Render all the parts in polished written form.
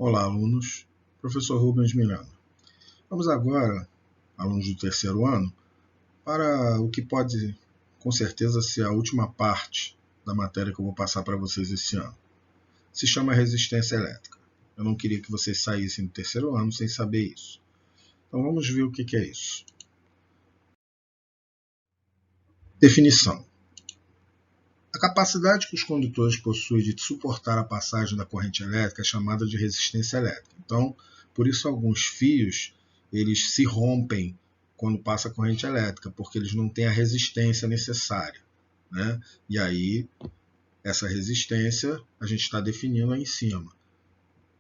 Olá, alunos. Professor Rubens Miranda. Vamos agora, alunos do terceiro ano, para o que pode, com certeza, ser a última parte da matéria que eu vou passar para vocês esse ano. Se chama resistência elétrica. Eu não queria que vocês saíssem do terceiro ano sem saber isso. Então vamos ver o que é isso. Definição. A capacidade que os condutores possuem de suportar a passagem da corrente elétrica é chamada de resistência elétrica. Então, por isso alguns fios eles se rompem quando passa a corrente elétrica, porque eles não têm a resistência necessária, né? E aí, essa resistência a gente está definindo aí em cima.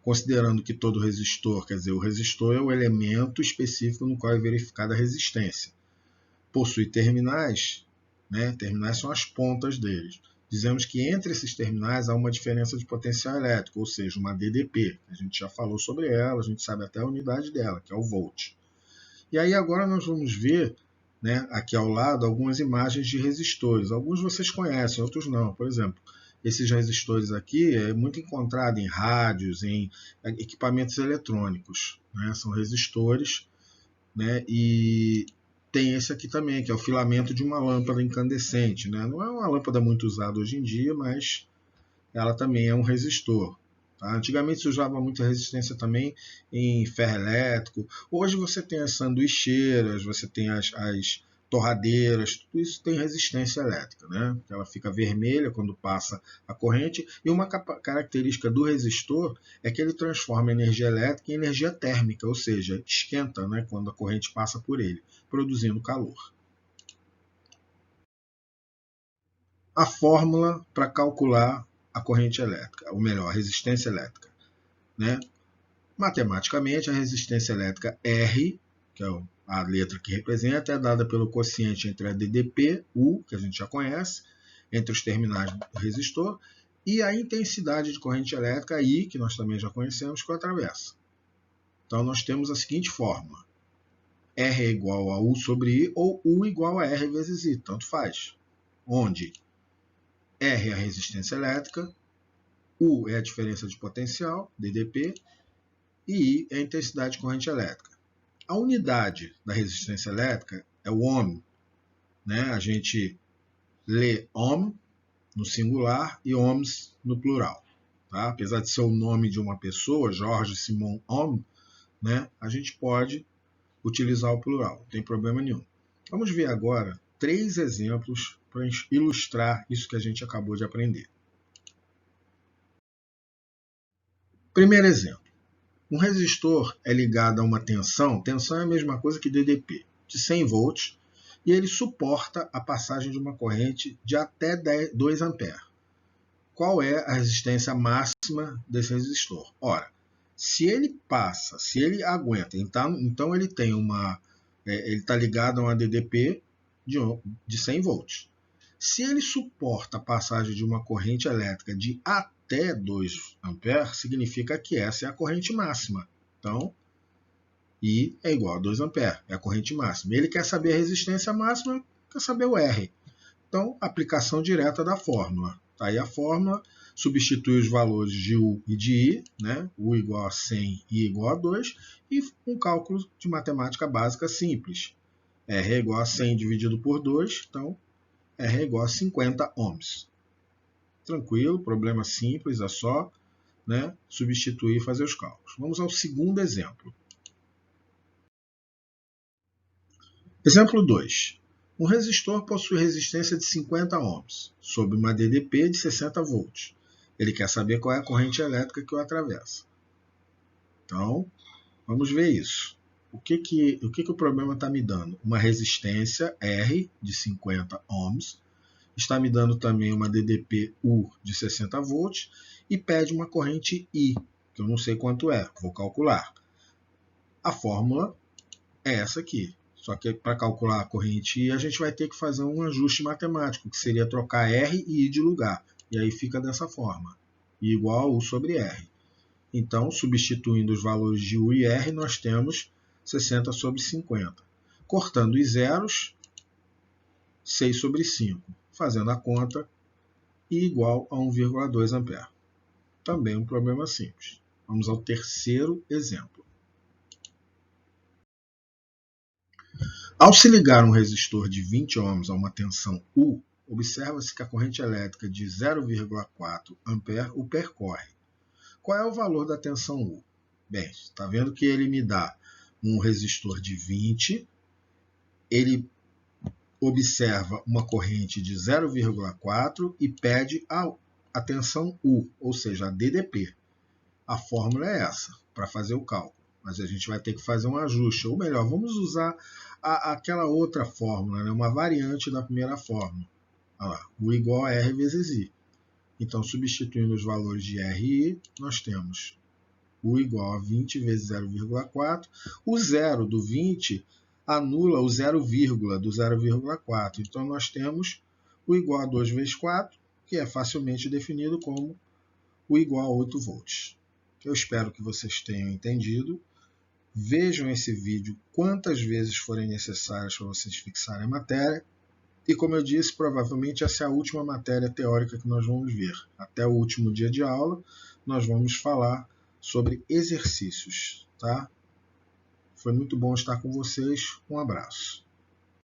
Considerando que todo resistor, quer dizer, o resistor é o elemento específico no qual é verificada a resistência. Possui terminais, né? Terminais são as pontas deles. Dizemos que entre esses terminais há uma diferença de potencial elétrico, ou seja, uma DDP. A gente já falou sobre ela, a gente sabe até a unidade dela, que é o volt. E aí agora nós vamos ver, né, aqui ao lado algumas imagens de resistores. Alguns vocês conhecem, outros não. Por exemplo, esses resistores aqui é muito encontrado em rádios, em equipamentos eletrônicos, né? São resistores, né? E tem esse aqui também, que é o filamento de uma lâmpada incandescente, né? Não é uma lâmpada muito usada hoje em dia, mas ela também é um resistor. Tá? Antigamente se usava muita resistência também em ferro elétrico. Hoje você tem as sanduicheiras, você tem as torradeiras, tudo isso tem resistência elétrica, né? Ela fica vermelha quando passa a corrente. E uma característica do resistor é que ele transforma a energia elétrica em energia térmica, ou seja, esquenta, né, quando a corrente passa por ele, produzindo calor. A fórmula para calcular a corrente elétrica, ou melhor, a resistência elétrica, né? Matematicamente, a resistência elétrica R, que é a letra que representa, é dada pelo quociente entre a DDP, U, que a gente já conhece, entre os terminais do resistor, e a intensidade de corrente elétrica, I, que nós também já conhecemos, que o atravessa. Então, nós temos a seguinte fórmula. R é igual a U sobre I, ou U igual a R vezes I, tanto faz. Onde R é a resistência elétrica, U é a diferença de potencial, DDP, e I é a intensidade de corrente elétrica. A unidade da resistência elétrica é o ohm, né? A gente lê ohm no singular e ohms no plural. Tá? Apesar de ser o nome de uma pessoa, Jorge Simon Ohm, né? A gente pode utilizar o plural, não tem problema nenhum. Vamos ver agora 3 exemplos para ilustrar isso que a gente acabou de aprender. Primeiro exemplo. Um resistor é ligado a uma tensão é a mesma coisa que DDP, de 100 volts, e ele suporta a passagem de uma corrente de até 2 A. Qual é a resistência máxima desse resistor? Ora, se ele aguenta, então ele tem ele está ligado a uma DDP de 100 volts. Se ele suporta a passagem de uma corrente elétrica de até 2 A, significa que essa é a corrente máxima. Então, I é igual a 2 A, é a corrente máxima. Ele quer saber a resistência máxima, quer saber o R. Então, aplicação direta da fórmula. Tá aí a fórmula, substitui os valores de U e de I, né? U igual a 100, I igual a 2, e um cálculo de matemática básica simples. R é igual a 100 dividido por 2, então R é igual a 50 ohms. Tranquilo, problema simples, é só, né, substituir e fazer os cálculos. Vamos ao segundo exemplo. Exemplo 2. Um resistor possui resistência de 50 ohms, sob uma DDP de 60 volts. Ele quer saber qual é a corrente elétrica que o atravessa. Então, vamos ver isso. O que o problema está me dando? Uma resistência R de 50 ohms, está me dando também uma DDP U de 60 volts e pede uma corrente I, que eu não sei quanto é, vou calcular. A fórmula é essa aqui. Só que para calcular a corrente I, a gente vai ter que fazer um ajuste matemático, que seria trocar R e I de lugar. E aí fica dessa forma. I igual a U sobre R. Então, substituindo os valores de U e R, nós temos 60 sobre 50. Cortando os zeros, 6 sobre 5. Fazendo a conta, I igual a 1,2 A. Também um problema simples. Vamos ao terceiro exemplo. Ao se ligar um resistor de 20 ohms a uma tensão U, observa-se que a corrente elétrica de 0,4 A o percorre. Qual é o valor da tensão U? Bem, está vendo que ele me dá um resistor de 20, ele observa uma corrente de 0,4 e pede a tensão U, ou seja, a DDP. A fórmula é essa, para fazer o cálculo. Mas a gente vai ter que fazer um ajuste. Ou melhor, vamos usar aquela outra fórmula, né? Uma variante da primeira fórmula. Olha lá, U igual a R vezes I. Então, substituindo os valores de R e I, nós temos U igual a 20 vezes 0,4. O zero do 20 anula o 0, do 0,4. Então, nós temos U igual a 2 vezes 4, que é facilmente definido como U igual a 8 volts. Eu espero que vocês tenham entendido. Vejam esse vídeo quantas vezes forem necessárias para vocês fixarem a matéria. E como eu disse, provavelmente essa é a última matéria teórica que nós vamos ver. Até o último dia de aula, nós vamos falar sobre exercícios, tá? Foi muito bom estar com vocês. Um abraço.